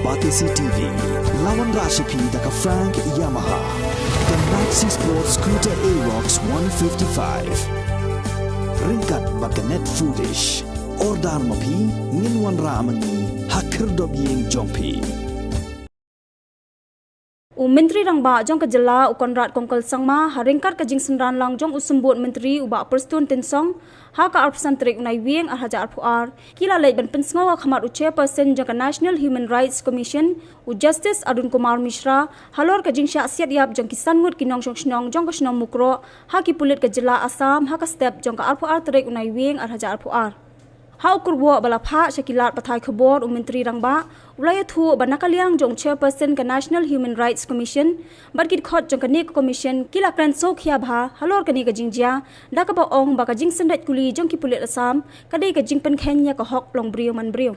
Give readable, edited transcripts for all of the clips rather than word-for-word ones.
Batisi TV, Lawan Rashipi Daka Frank Yamaha, the Maxi Sports Scooter A-Rox 155, Ringkat Bakanet Foodish, Ordar Mapi, Ninwan Ramani, Hakir Dobying Jompi. Menteri Rangba jong kejela ukonrat kongkol sangma haringkat ke Jingshah lang jong usumbut menteri ubak perstun tensong ha ka arpsantrik unai wieng arhaja arpuar kila leit ban Pynsngew khamat chairperson jong National Human Rights Commission u Justice Arun Kumar Mishra halor ke Jingshah Siat yap jong kisan Ngut kinong snong jong snong Mukroh ha ki pulit kejela Assam ha ka step jong ka arpuar trek unai wieng arhaja arpuar. Ha ukurwo balapha shakilat pathai khobor Menteri Rangba ulaya thu banakaliang jong chairperson ka National Human Rights Commission barkit khot jong kanik commission kila kran so khia bha halor kani ka jingjia dakaba ong baka jingsandat kuli jong ki pulit Assam kadai ka jingpen khenya ka hok long brio man brio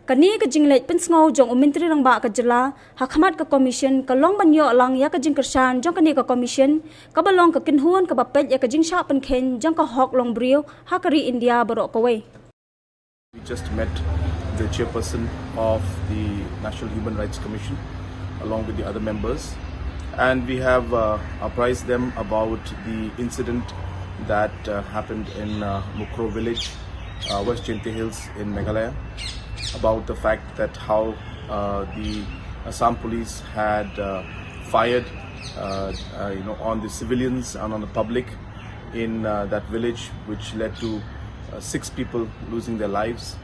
kani ka jinglet Pynsngew jong Menteri Rangba ka jela hakhamat ka commission ka long banyo lang ya ka jingkersan jong kani ka commission ka balong ka kinhuan ka bapet ya ka jingsha pen khen jong ka hok long brio hakari India barok kawai. We just met the chairperson of the National Human Rights Commission along with the other members, and we have apprised them about the incident that happened in Mukroh village, West Jinte Hills in Meghalaya, about the fact that how the Assam police had fired on the civilians and on the public in that village, which led to 6 people losing their lives.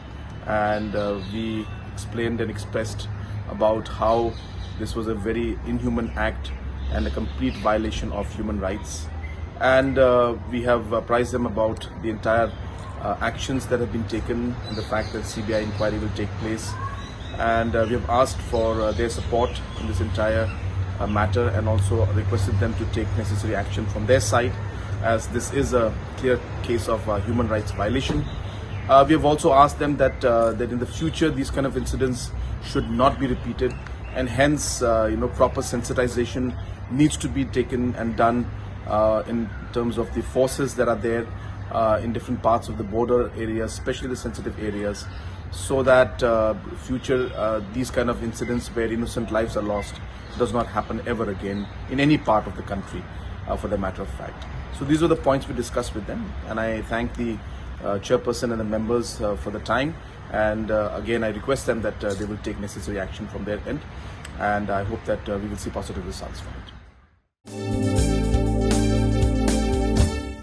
And we explained and expressed about how this was a very inhuman act and a complete violation of human rights. And we have apprised them about the entire actions that have been taken and the fact that CBI inquiry will take place. And we have asked for their support in this entire matter, and also requested them to take necessary action from their side, as this is a clear case of human rights violation. We have also asked them that in the future these kind of incidents should not be repeated, and hence proper sensitization needs to be taken and done in terms of the forces that are there in different parts of the border areas, especially the sensitive areas, so that future these kind of incidents where innocent lives are lost does not happen ever again in any part of the country, for the matter of fact. So these are the points we discussed with them, and I thank the chairperson and the members for the time, and again I request them that they will take necessary action from their end, and I hope that we will see positive results from it.